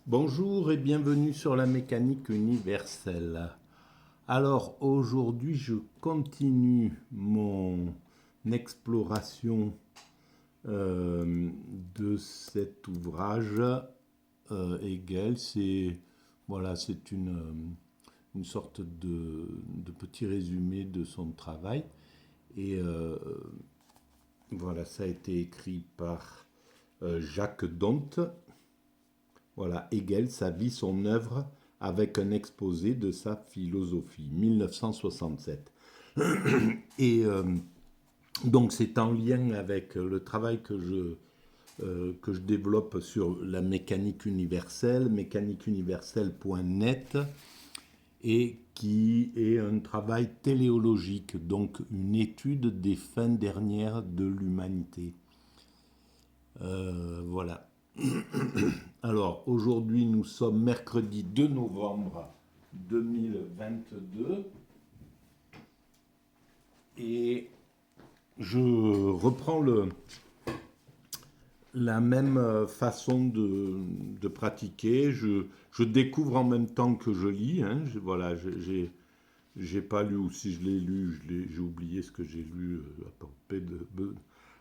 Bonjour et bienvenue sur la mécanique universelle. Alors aujourd'hui je continue mon exploration de cet ouvrage Hegel. C'est une sorte de petit résumé de son travail. Et voilà, ça a été écrit par Jacques Dante. Voilà, Hegel, sa vie, son œuvre, avec un exposé de sa philosophie, 1967. Et donc c'est en lien avec le travail que je développe sur la mécanique universelle, mécaniqueuniverselle.net, et qui est un travail téléologique, donc une étude des fins dernières de l'humanité. Voilà. Alors, aujourd'hui, nous sommes mercredi 2 novembre 2022 et je reprends la même façon de pratiquer. Je découvre en même temps que je lis. Voilà, j'ai pas lu, ou si je l'ai lu, j'ai oublié ce que j'ai lu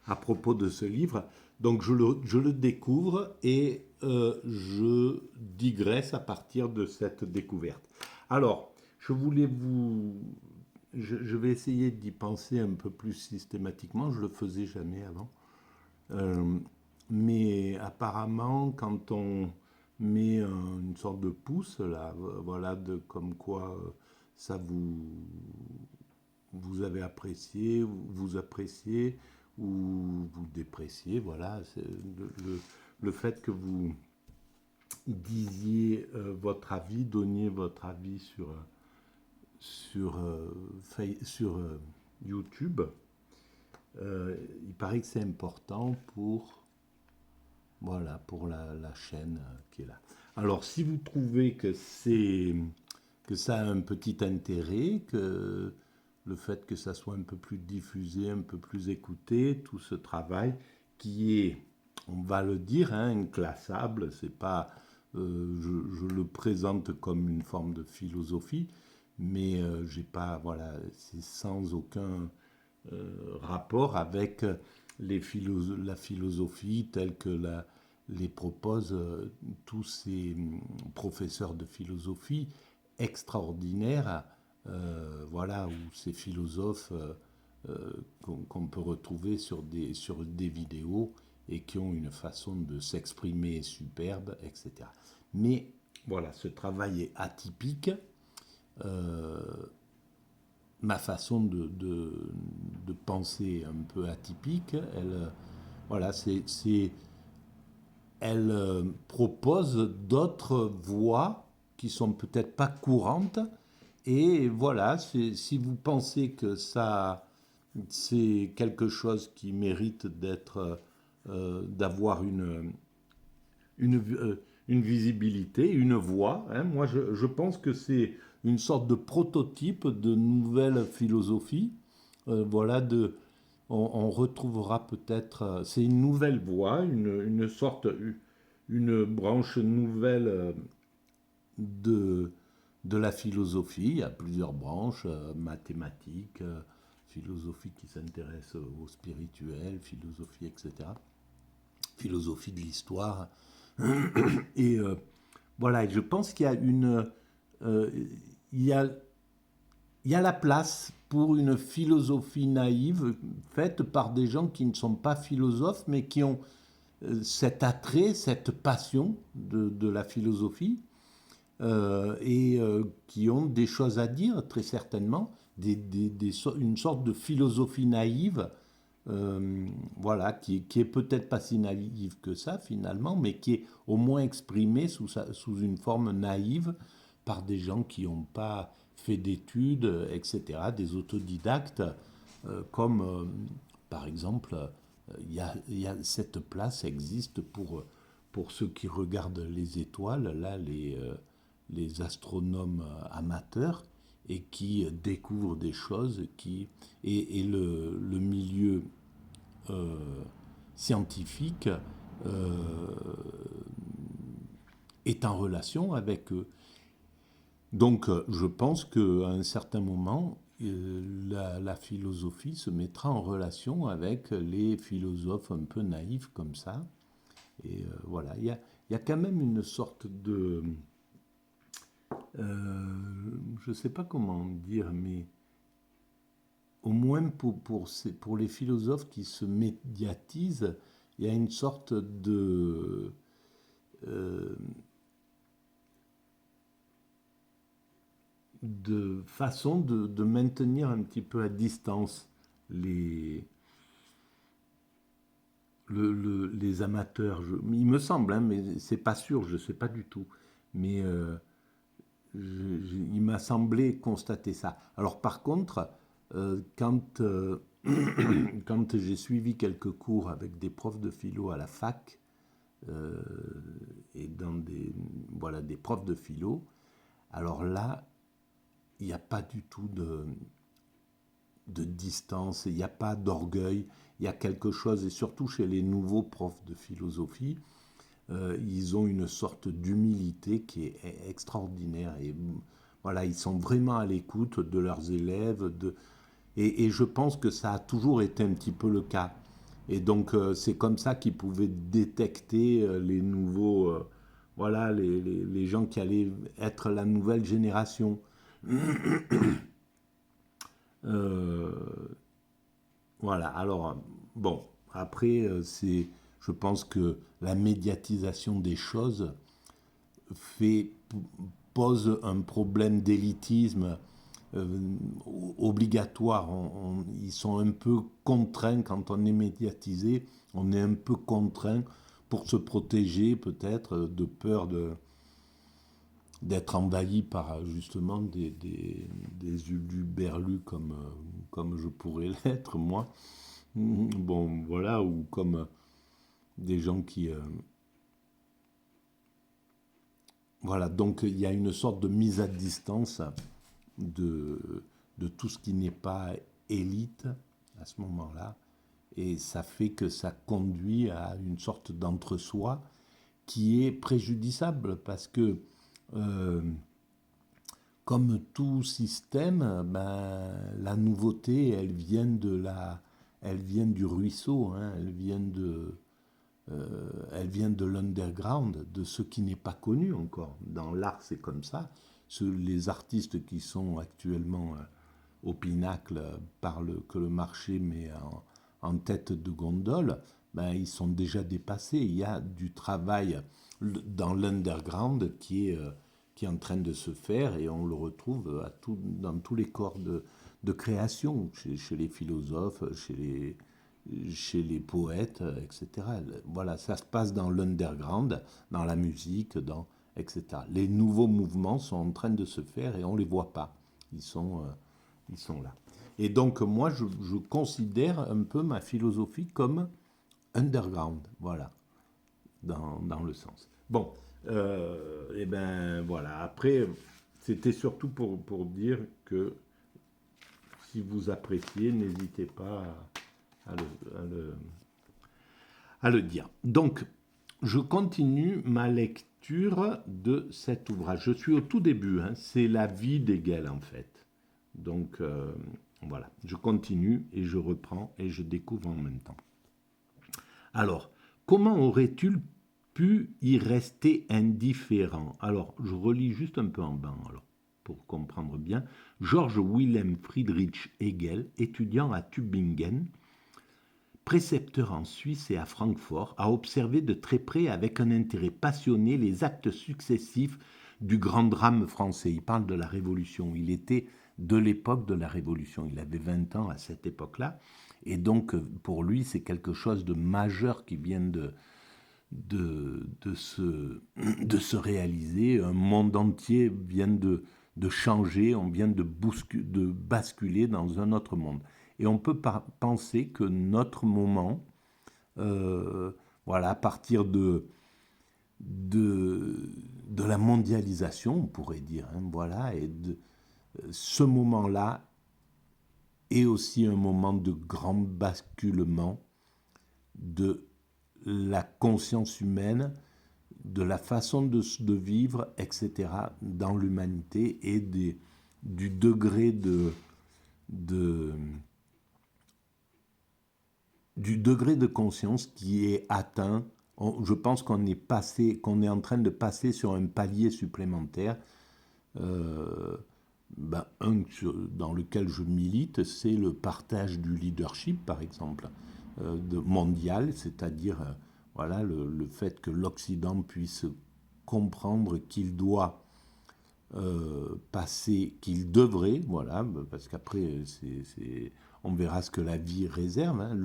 à propos de ce livre. Donc je le découvre et je digresse à partir de cette découverte. Alors, je vais essayer d'y penser un peu plus systématiquement. Je le faisais jamais avant. Euh, mais apparemment, quand on met une sorte de pouce là, voilà, comme quoi ça vous avez apprécié, vous appréciez ou vous dépréciez, voilà, c'est le fait que vous disiez votre avis, donniez votre avis sur YouTube. Il paraît que c'est important pour la chaîne qui est là. Alors, si vous trouvez que ça a un petit intérêt, que le fait que ça soit un peu plus diffusé, un peu plus écouté, tout ce travail qui est, on va le dire, inclassable, c'est pas, je le présente comme une forme de philosophie, mais j'ai pas, voilà, c'est sans aucun rapport avec la philosophie telle que les proposent tous ces professeurs de philosophie extraordinaires, voilà, ou ces philosophes qu'on peut retrouver sur des vidéos et qui ont une façon de s'exprimer superbe, etc. Mais voilà, ce travail est atypique. Euh, Ma façon de penser un peu atypique, voilà, elle propose d'autres voies qui sont peut-être pas courantes. Et voilà, si vous pensez que ça, c'est quelque chose qui mérite d'avoir une visibilité, une voix. Moi, je pense que c'est une sorte de prototype de nouvelle philosophie. Voilà, on retrouvera peut-être, c'est une nouvelle voie, une branche nouvelle de, de la philosophie. Il y a plusieurs branches, mathématiques, philosophie qui s'intéresse au spirituel, philosophie, etc. Philosophie de l'histoire. Et voilà, je pense qu'il y a euh, il y a, il y a la place pour une philosophie naïve faite par des gens qui ne sont pas philosophes, mais qui ont cet attrait, cette passion de la philosophie, et qui ont des choses à dire, très certainement, une sorte de philosophie naïve, voilà, qui est peut-être pas si naïve que ça finalement, mais qui est au moins exprimée sous une forme naïve par des gens qui n'ont pas fait d'études, etc., des autodidactes, comme par exemple, cette place existe pour ceux qui regardent les étoiles, là, les astronomes amateurs, et qui découvrent des choses et le milieu euh, scientifique euh, est en relation avec eux. Donc, je pense qu'à un certain moment, la philosophie se mettra en relation avec les philosophes un peu naïfs comme ça. Et voilà, il y a quand même une sorte de... je ne sais pas comment dire, mais au moins pour les philosophes qui se médiatisent, il y a une sorte euh, de façon de maintenir un petit peu à distance les, les amateurs. Il me semble, hein, mais c'est pas sûr, je ne sais pas du tout. Mais il m'a semblé constater ça. Alors par contre, quand j'ai suivi quelques cours avec des profs de philo à la fac, euh, et dans voilà, des profs de philo, alors là, il n'y a pas du tout de distance, il n'y a pas d'orgueil, il y a quelque chose, et surtout chez les nouveaux profs de philosophie, ils ont une sorte d'humilité qui est extraordinaire. Et voilà, ils sont vraiment à l'écoute de leurs élèves. Et je pense que ça a toujours été un petit peu le cas. Et donc, c'est comme ça qu'ils pouvaient détecter les nouveaux, voilà, les gens qui allaient être la nouvelle génération. Euh, Voilà, alors, bon, après, je pense que la médiatisation des choses fait, pose un problème d'élitisme euh, obligatoire. Ils sont un peu contraints quand on est médiatisé, on est un peu contraint pour se protéger peut-être de peur d'être envahi par justement des uluberlus comme je pourrais l'être moi. Bon, voilà, ou comme des gens qui... voilà, donc il y a une sorte de mise à distance de tout ce qui n'est pas élite à ce moment-là. Et ça fait que ça conduit à une sorte d'entre-soi qui est préjudiciable parce que, euh, comme tout système, ben, la nouveauté, elle vient du ruisseau, hein, elle vient de l'underground, de ce qui n'est pas connu encore. Dans l'art, c'est comme ça. Les artistes qui sont actuellement au pinacle par que le marché met en tête de gondole, ben, ils sont déjà dépassés. Il y a du travail dans l'underground qui est en train de se faire et on le retrouve dans tous les corps de création, chez les philosophes, chez les poètes, etc. Voilà, ça se passe dans l'underground, dans la musique, etc. Les nouveaux mouvements sont en train de se faire et on ne les voit pas. Ils sont là. Et donc, moi, je considère un peu ma philosophie comme underground, voilà, dans le sens. Bon, et ben voilà. Après, c'était surtout pour dire que si vous appréciez, n'hésitez pas à le dire. Donc, je continue ma lecture de cet ouvrage. Je suis au tout début, hein, c'est la vie d'Hegel en fait. Donc, voilà, je continue et je reprends et je découvre en même temps. Alors, comment aurait-il pu y rester indifférent? Alors, je relis juste un peu en bas, alors, pour comprendre bien. Georg Wilhelm Friedrich Hegel, étudiant à Tübingen, précepteur en Suisse et à Francfort, a observé de très près avec un intérêt passionné les actes successifs du grand drame français. Il parle de la Révolution. Il était de l'époque de la Révolution. Il avait 20 ans à cette époque-là. Et donc, pour lui, c'est quelque chose de majeur qui vient de se réaliser. Un monde entier vient de changer, on vient de basculer dans un autre monde. Et on peut penser que notre moment, euh, voilà, à partir de la mondialisation, on pourrait dire, hein, voilà, et ce moment-là est aussi un moment de grand basculement de la conscience humaine, la façon de vivre, etc., dans l'humanité et du degré du degré de conscience qui est atteint. Je pense qu'on est en train de passer sur un palier supplémentaire. Euh, dans lequel je milite, c'est le partage du leadership, par exemple, mondial, c'est-à-dire voilà, le fait que l'Occident puisse comprendre qu'il doit passer, qu'il devrait, voilà, parce qu'après, on verra ce que la vie réserve. Hein,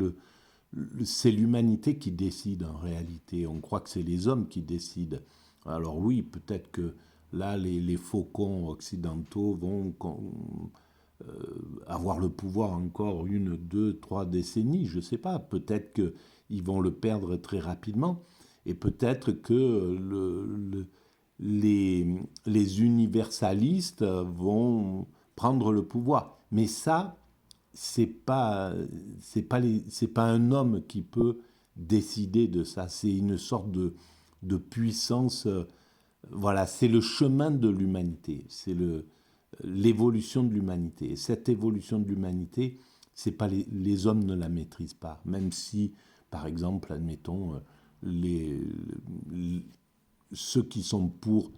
c'est l'humanité qui décide en réalité. On croit que c'est les hommes qui décident. Alors oui, peut-être que là, les faucons occidentaux vont avoir le pouvoir encore 1, 2, 3 décennies, je ne sais pas. Peut-être qu'ils vont le perdre très rapidement. Et peut-être que les universalistes vont prendre le pouvoir. Mais ça, c'est pas un homme qui peut décider de ça. C'est une sorte de puissance. Voilà, c'est le chemin de l'humanité. C'est l'évolution de l'humanité. Et cette évolution de l'humanité, c'est pas les hommes ne la maîtrisent pas. Même si, par exemple, admettons, les, ceux qui sont pour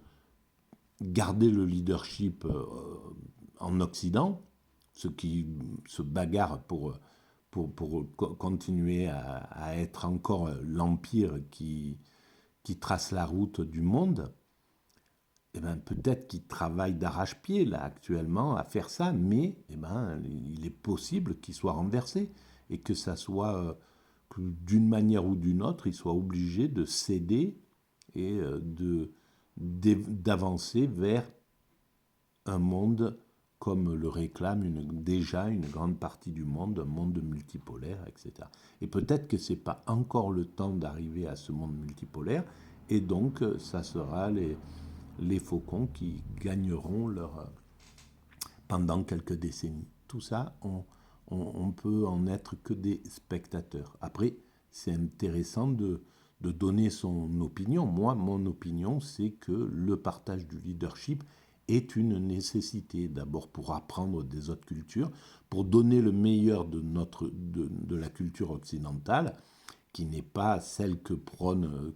garder le leadership en Occident, ceux qui se bagarrent pour continuer à être encore l'empire qui trace la route du monde, eh ben, peut-être qu'ils travaillent d'arrache-pied là actuellement à faire ça, mais eh ben, il est possible qu'ils soient renversés et que ça soit que d'une manière ou d'une autre, ils soient obligés de céder et d'avancer vers un monde comme le réclame déjà une grande partie du monde, un monde multipolaire, etc. Et peut-être que ce n'est pas encore le temps d'arriver à ce monde multipolaire, et donc ça sera les faucons qui gagneront pendant quelques décennies. Tout ça, on peut en être que des spectateurs. Après, c'est intéressant de donner son opinion. Moi, mon opinion, c'est que le partage du leadership est une nécessité, d'abord pour apprendre des autres cultures, pour donner le meilleur de la culture occidentale, qui n'est pas celle que prône,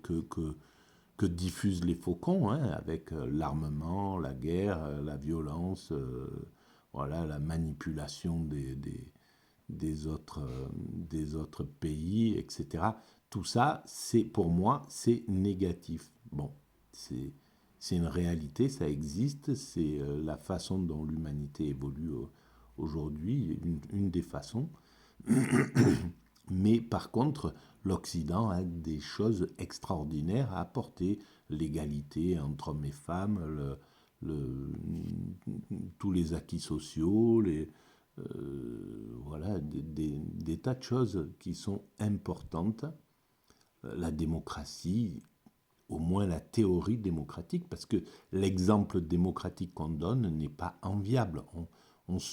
que diffusent les faucons, hein, avec l'armement, la guerre, la violence, voilà, la manipulation des autres pays, etc. Tout ça, pour moi, c'est négatif. Bon, c'est une réalité, ça existe, c'est la façon dont l'humanité évolue aujourd'hui, une des façons. Mais par contre, l'Occident a des choses extraordinaires à apporter. L'égalité entre hommes et femmes, tous les acquis sociaux, voilà, des tas de choses qui sont importantes. La démocratie, au moins la théorie démocratique, parce que l'exemple démocratique qu'on donne n'est pas enviable. On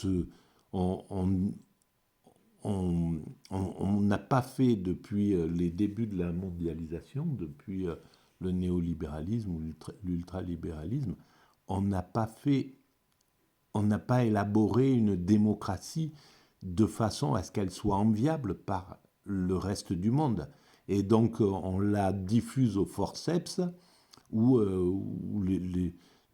n'a pas fait depuis les débuts de la mondialisation, depuis le néolibéralisme ou l'ultralibéralisme, on n'a pas fait, on n'a pas élaboré une démocratie de façon à ce qu'elle soit enviable par le reste du monde. Et donc on la diffuse au forceps, où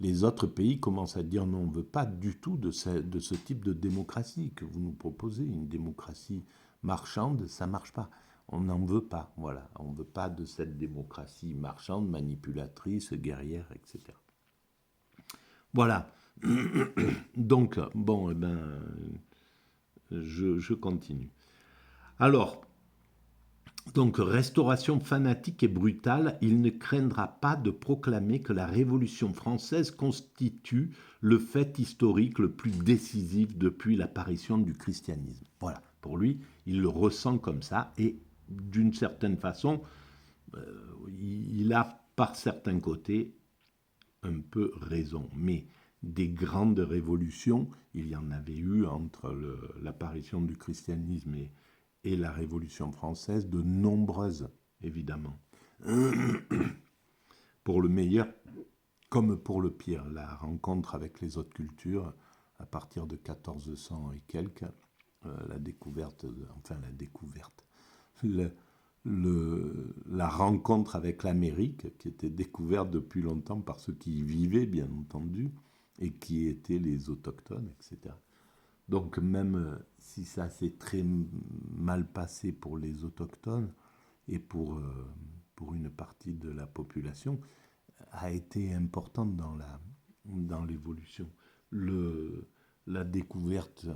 les autres pays commencent à dire non, on ne veut pas du tout de ce type de démocratie que vous nous proposez, une démocratie marchande, ça ne marche pas. On n'en veut pas, voilà. On ne veut pas de cette démocratie marchande, manipulatrice, guerrière, etc. Voilà. Donc, bon, eh ben, je continue. Alors, donc, restauration fanatique et brutale, il ne craindra pas de proclamer que la Révolution française constitue le fait historique le plus décisif depuis l'apparition du christianisme. Voilà, pour lui, il le ressent comme ça, et d'une certaine façon, il a par certains côtés un peu raison. Mais des grandes révolutions, il y en avait eu entre l'apparition du christianisme et la Révolution française, de nombreuses, évidemment. pour le meilleur comme pour le pire. La rencontre avec les autres cultures, à partir de 1400 et quelques, la découverte, la rencontre avec l'Amérique, qui était découverte depuis longtemps par ceux qui y vivaient, bien entendu, et qui étaient les autochtones, etc. Donc même si ça s'est très mal passé pour les autochtones et pour une partie de la population, a été importante dans l'évolution. La redécouverte,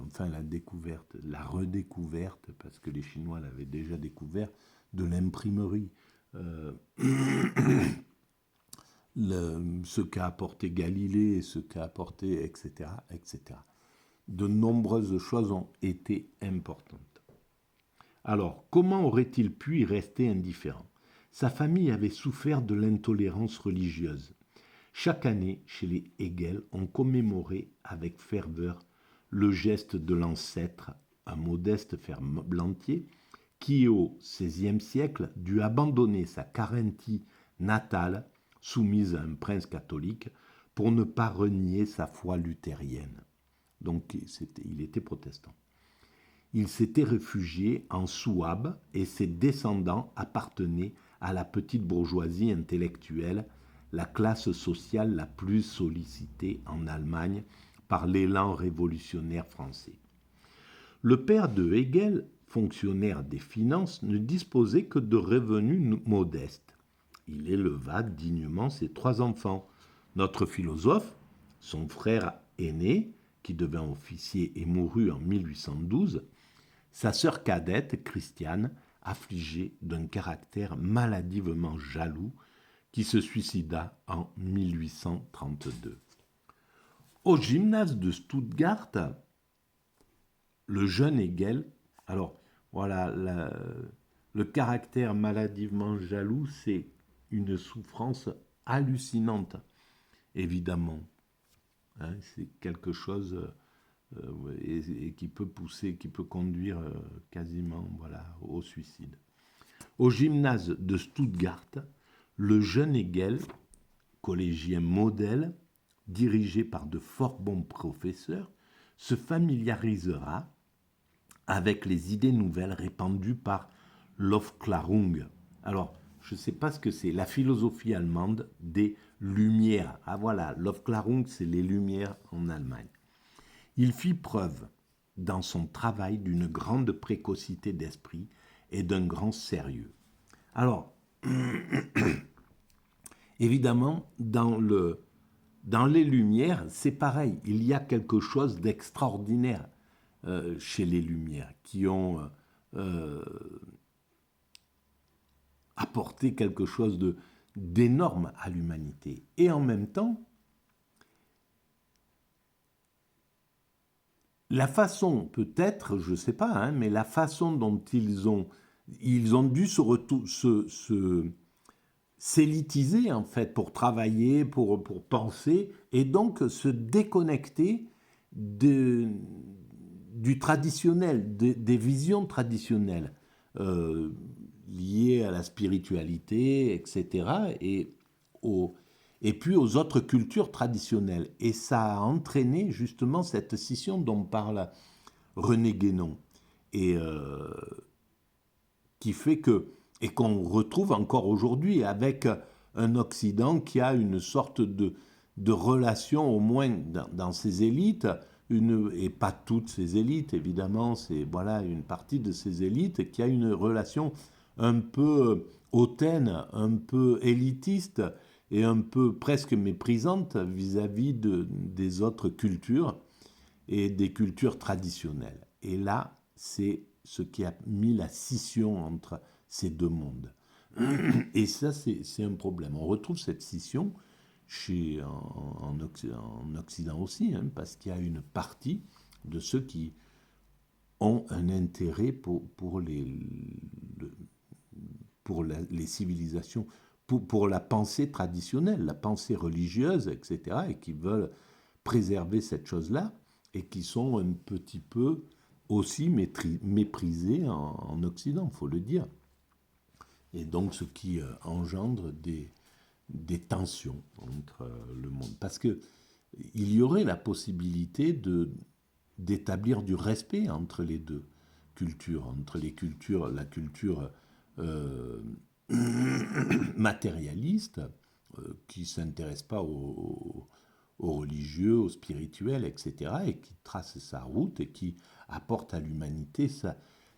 parce que les Chinois l'avaient déjà découvert, de l'imprimerie. Ce qu'a apporté Galilée, ce qu'a apporté, etc., etc. De nombreuses choses ont été importantes. Alors, comment aurait-il pu y rester indifférent ? Sa famille avait souffert de l'intolérance religieuse. Chaque année, chez les Hegel, on commémorait avec ferveur le geste de l'ancêtre, un modeste ferblantier, qui au XVIe siècle dut abandonner sa Carinthie natale, soumise à un prince catholique, pour ne pas renier sa foi luthérienne. Donc il était protestant. Il s'était réfugié en Souabe et ses descendants appartenaient à la petite bourgeoisie intellectuelle, la classe sociale la plus sollicitée en Allemagne par l'élan révolutionnaire français. Le père de Hegel, fonctionnaire des finances, ne disposait que de revenus modestes. Il éleva dignement ses 3 enfants. Notre philosophe, son frère aîné, qui devint officier et mourut en 1812, sa sœur cadette, Christiane, affligée d'un caractère maladivement jaloux, qui se suicida en 1832. Au gymnase de Stuttgart, le jeune Hegel, alors voilà, le caractère maladivement jaloux, c'est une souffrance hallucinante, évidemment. Hein, c'est quelque chose et qui peut pousser, qui peut conduire quasiment au suicide. Au gymnase de Stuttgart, le jeune Hegel, collégien modèle, dirigé par de fort bons professeurs, se familiarisera avec les idées nouvelles répandues par l'Aufklärung. Alors, je ne sais pas ce que c'est, la philosophie allemande des Lumières. Ah voilà, l'Aufklärung, c'est les Lumières en Allemagne. Il fit preuve dans son travail d'une grande précocité d'esprit et d'un grand sérieux. Alors, évidemment, dans les Lumières, c'est pareil. Il y a quelque chose d'extraordinaire chez les Lumières qui ont apporté quelque chose d'énorme à l'humanité. Et en même temps, la façon, peut-être, je ne sais pas, mais la façon dont ils ont dû s'élitiser en fait pour travailler, pour penser, et donc se déconnecter du traditionnel, des visions traditionnelles liées à la spiritualité, etc., et puis aux autres cultures traditionnelles. Et ça a entraîné justement cette scission dont parle René Guénon, et qui fait que, et qu'on retrouve encore aujourd'hui avec un Occident qui a une sorte de relation, au moins dans ses élites, et pas toutes ces élites, évidemment, c'est une partie de ces élites qui a une relation un peu hautaine, un peu élitiste, et un peu presque méprisante vis-à-vis des autres cultures et des cultures traditionnelles. Et là, c'est ce qui a mis la scission entre ces deux mondes. Et ça, c'est un problème. On retrouve cette scission en Occident aussi, parce qu'il y a une partie de ceux qui ont un intérêt pour les civilisations, pour la pensée traditionnelle, la pensée religieuse, etc., et qui veulent préserver cette chose-là, et qui sont un petit peu aussi méprisés en Occident, il faut le dire. Et donc ce qui engendre des tensions entre le monde. Parce que il y aurait la possibilité d'établir du respect entre les deux cultures, entre les cultures, la culture euh, matérialiste, qui ne s'intéresse pas aux religieux, aux spirituels, etc., et qui trace sa route et qui apporte à l'humanité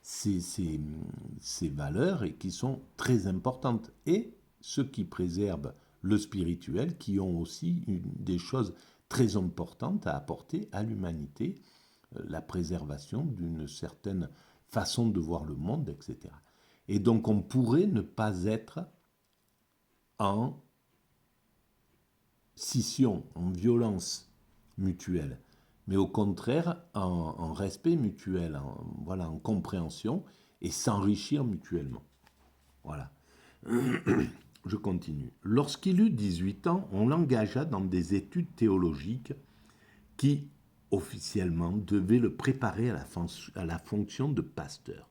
ses valeurs et qui sont très importantes. Et ceux qui préservent le spirituel, qui ont aussi des choses très importantes à apporter à l'humanité, la préservation d'une certaine façon de voir le monde, etc. Et donc on pourrait ne pas être en scission, en violence mutuelle, mais au contraire en respect mutuel, voilà, en compréhension et s'enrichir mutuellement. Voilà. Je continue. Lorsqu'il eut 18 ans, on l'engagea dans des études théologiques qui, officiellement, devaient le préparer à la fonction de pasteur.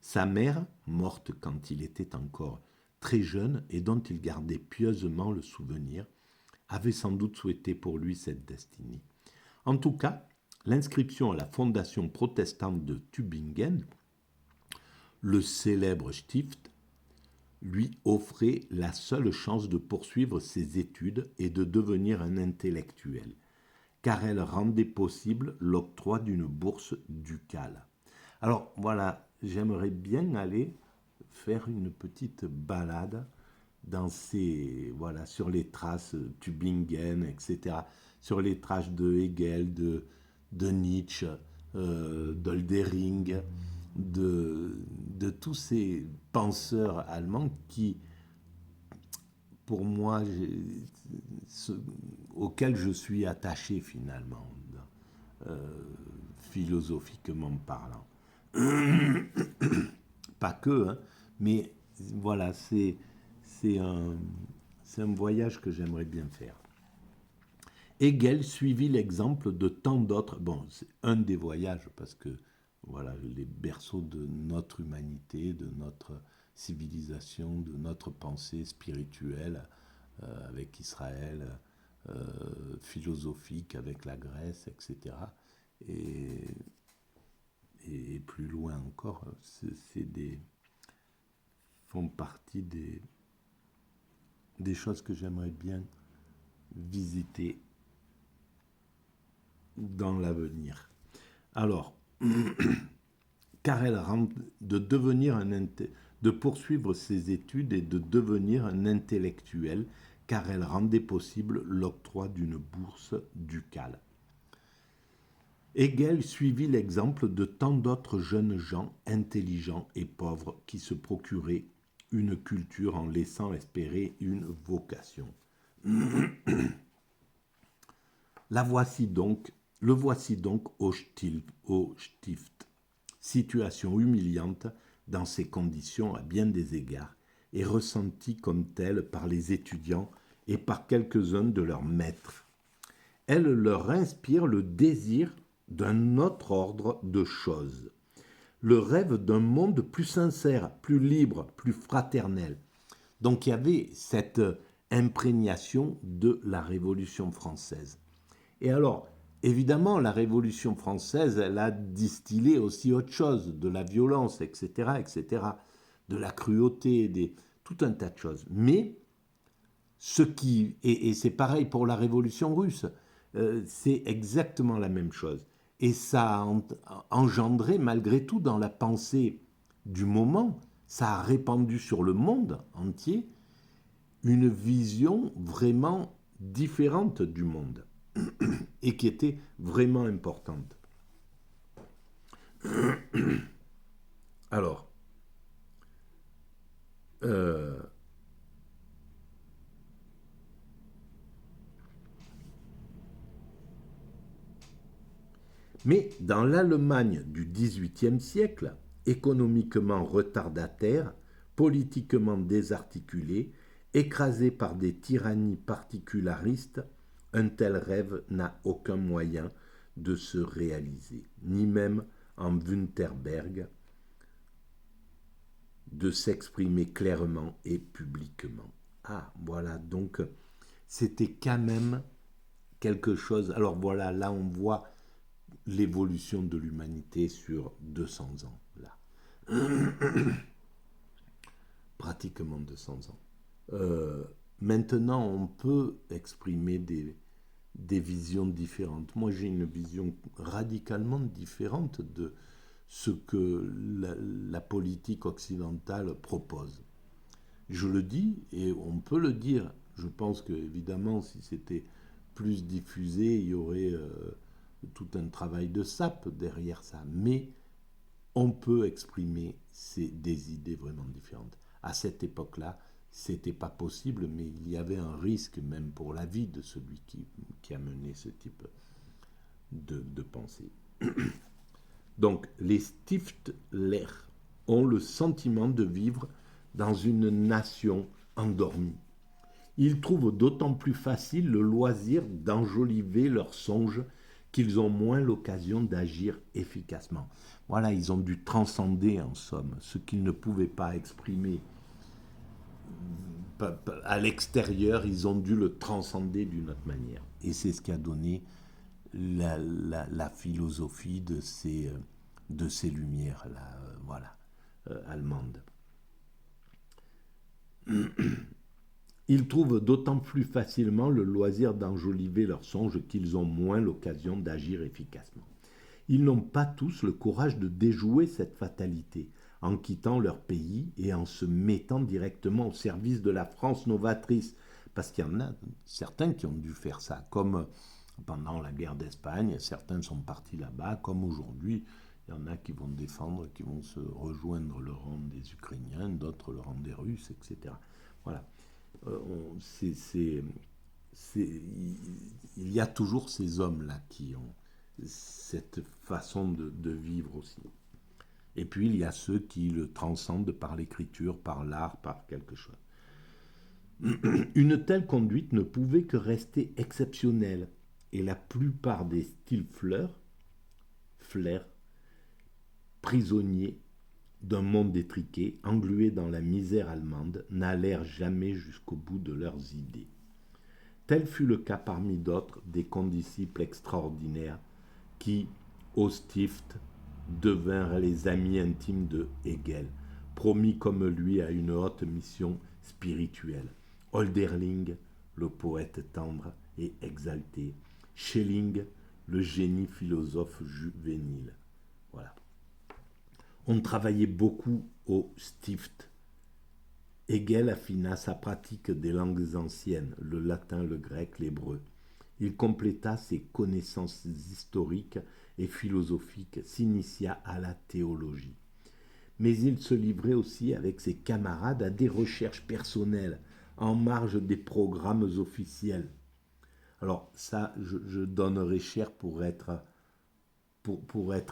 Sa mère, morte quand il était encore très jeune et dont il gardait pieusement le souvenir, avait sans doute souhaité pour lui cette destinée. En tout cas, l'inscription à la fondation protestante de Tübingen, le célèbre Stift, lui offrait la seule chance de poursuivre ses études et de devenir un intellectuel, car elle rendait possible l'octroi d'une bourse ducale. Alors voilà, j'aimerais bien aller faire une petite balade dans voilà, sur les traces Tübingen, etc., sur les traces de Hegel, de Nietzsche, d'Oldering, de tous ces penseurs allemands qui, pour moi, auxquels je suis attaché finalement, euh, philosophiquement parlant. Pas que, hein, mais voilà, c'est un, un voyage que j'aimerais bien faire. Hegel suivit l'exemple de tant d'autres. Bon, c'est un des voyages parce que voilà, les berceaux de notre humanité, de notre civilisation, de notre pensée spirituelle avec Israël, philosophique avec la Grèce, etc. Et, et plus loin encore, font partie des choses que j'aimerais bien visiter dans l'avenir. Alors, car elle rentre de poursuivre ses études et de devenir un intellectuel, car elle rendait possible l'octroi d'une bourse ducale. Hegel suivit l'exemple de tant d'autres jeunes gens intelligents et pauvres qui se procuraient une culture en laissant espérer une vocation. Le voici donc au Stift, situation humiliante dans ces conditions à bien des égards, et ressentie comme telle par les étudiants et par quelques-uns de leurs maîtres. Elle leur inspire le désir d'un autre ordre de choses, le rêve d'un monde plus sincère, plus libre, plus fraternel. Donc il y avait cette imprégnation de la Révolution française. Et alors, évidemment, la Révolution française, elle a distillé aussi autre chose, de la violence, etc., etc., de la cruauté, tout un tas de choses. Mais et c'est pareil pour la Révolution russe, c'est exactement la même chose. Et ça a engendré, malgré tout, dans la pensée du moment, ça a répandu sur le monde entier une vision vraiment différente du monde et qui était vraiment importante. Alors, mais dans l'Allemagne du XVIIIe siècle, économiquement retardataire, politiquement désarticulée, écrasée par des tyrannies particularistes, un tel rêve n'a aucun moyen de se réaliser, ni même en Wunderberg de s'exprimer clairement et publiquement. Ah, voilà, donc c'était quand même quelque chose. Alors voilà, là on voit l'évolution de l'humanité sur 200 ans, là, pratiquement 200 ans. Euh, Maintenant, on peut exprimer des visions différentes. Moi, j'ai une vision radicalement différente de ce que la politique occidentale propose. Je le dis, et on peut le dire. Je pense que, évidemment, si c'était plus diffusé, il y aurait tout un travail de sape derrière ça. Mais on peut exprimer des idées vraiment différentes. À cette époque-là, c'était pas possible, mais il y avait un risque même pour la vie de celui qui a mené ce type de pensée. Donc, les Stiftler ont le sentiment de vivre dans une nation endormie. Ils trouvent d'autant plus facile le loisir d'enjoliver leurs songes qu'ils ont moins l'occasion d'agir efficacement. Voilà, ils ont dû transcender en somme ce qu'ils ne pouvaient pas exprimer à l'extérieur, ils ont dû le transcender d'une autre manière. Et c'est ce qui a donné la philosophie de ces lumières-là, voilà, allemandes. Ils trouvent d'autant plus facilement le loisir d'enjoliver leurs songes qu'ils ont moins l'occasion d'agir efficacement. Ils n'ont pas tous le courage de déjouer cette fatalité en quittant leur pays et en se mettant directement au service de la France novatrice. Parce qu'il y en a certains qui ont dû faire ça, comme pendant la guerre d'Espagne, certains sont partis là-bas, comme aujourd'hui, il y en a qui vont défendre, qui vont se rejoindre le rang des Ukrainiens, d'autres le rang des Russes, etc. Voilà. Il y a toujours ces hommes-là qui ont cette façon de vivre aussi. Et puis il y a ceux qui le transcendent par l'écriture, par l'art, par quelque chose. Une telle conduite ne pouvait que rester exceptionnelle, et la plupart des Stifler, prisonniers d'un monde étriqué, englués dans la misère allemande, n'allèrent jamais jusqu'au bout de leurs idées. Tel fut le cas parmi d'autres des condisciples extraordinaires qui, au Stift, devinrent les amis intimes de Hegel, promis comme lui à une haute mission spirituelle. Hölderlin, le poète tendre et exalté, Schelling, le génie philosophe juvénile. Voilà. On travaillait beaucoup au Stift. Hegel affina sa pratique des langues anciennes, le latin, le grec, l'hébreu. Il compléta ses connaissances historiques et philosophiques, s'initia à la théologie. Mais il se livrait aussi avec ses camarades à des recherches personnelles, en marge des programmes officiels. Alors ça, je donnerais cher pour être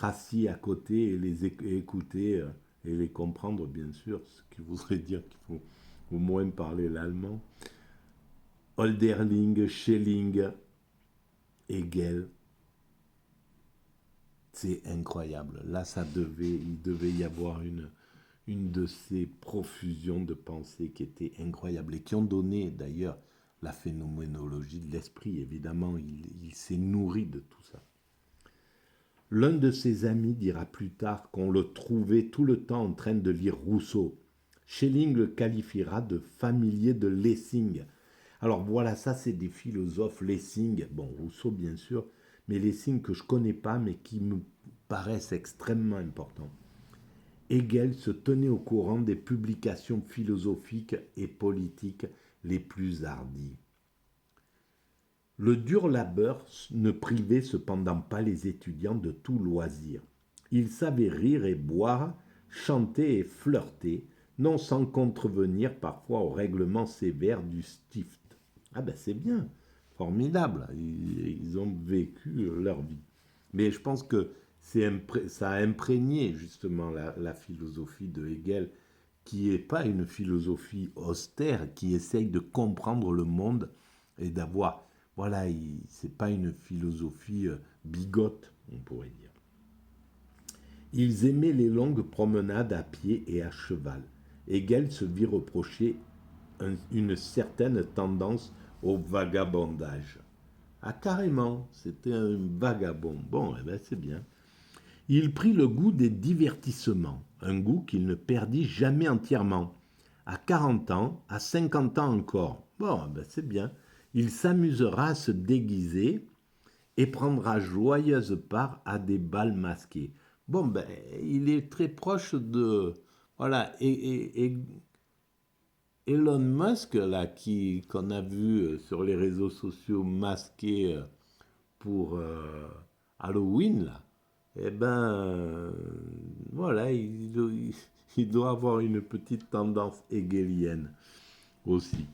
assis à côté et les écouter et les comprendre, bien sûr, ce qui voudrait dire qu'il faut au moins parler l'allemand. Hölderlin, Schelling, Hegel, c'est incroyable. Là, il devait y avoir une de ces profusions de pensées qui étaient incroyables et qui ont donné d'ailleurs la phénoménologie de l'esprit. Évidemment, il s'est nourri de tout ça. L'un de ses amis dira plus tard qu'on le trouvait tout le temps en train de lire Rousseau. Schelling le qualifiera de familier de Lessing. Alors voilà, ça c'est des philosophes Lessing, bon Rousseau bien sûr, mais Lessing que je ne connais pas mais qui me paraissent extrêmement importants. Hegel se tenait au courant des publications philosophiques et politiques les plus hardies. Le dur labeur ne privait cependant pas les étudiants de tout loisir. Ils savaient rire et boire, chanter et flirter, non sans contrevenir parfois aux règlements sévères du Stift. Ah ben c'est bien, formidable, ils ont vécu leur vie. Mais je pense que ça a imprégné justement la philosophie de Hegel, qui n'est pas une philosophie austère, qui essaye de comprendre le monde et d'avoir... Voilà, ce n'est pas une philosophie bigote, on pourrait dire. Ils aimaient les longues promenades à pied et à cheval. Hegel se vit reprocher une certaine tendance au vagabondage. Ah, carrément, c'était un vagabond. Bon, eh ben, c'est bien. Il prit le goût des divertissements, un goût qu'il ne perdit jamais entièrement. À 40 ans, à 50 ans encore. Bon, ben c'est bien. Il s'amusera à se déguiser et prendra joyeuse part à des bals masqués. Bon, ben, il est très proche de... Voilà, et Elon Musk, là, qu'on a vu sur les réseaux sociaux masqué pour Halloween, là, eh ben, voilà, il doit avoir une petite tendance hegelienne aussi.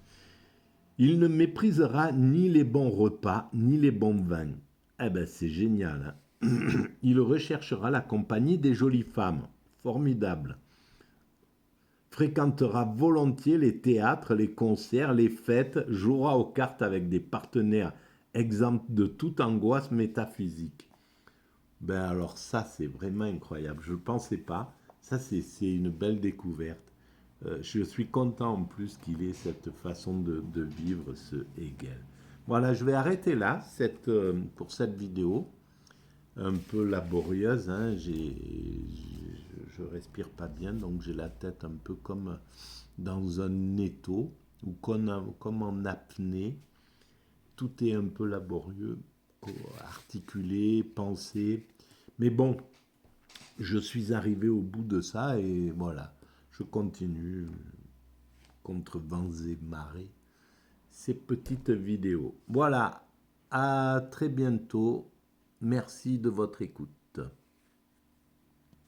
Il ne méprisera ni les bons repas, ni les bons vins. Eh ben, c'est génial, hein. Il recherchera la compagnie des jolies femmes. Formidable. Fréquentera volontiers les théâtres, les concerts, les fêtes, jouera aux cartes avec des partenaires exempts de toute angoisse métaphysique. Ben alors ça, c'est vraiment incroyable. Je ne pensais pas. Ça, c'est une belle découverte. Je suis content en plus qu'il ait cette façon de vivre, ce Hegel. Voilà, je vais arrêter là pour cette vidéo un peu laborieuse. Hein. Je respire pas bien, donc j'ai la tête un peu comme dans un étau ou comme en apnée. Tout est un peu laborieux, articulé, pensé. Mais bon, je suis arrivé au bout de ça et voilà, je continue contre vents et marées ces petites vidéos. Voilà, à très bientôt. Merci de votre écoute.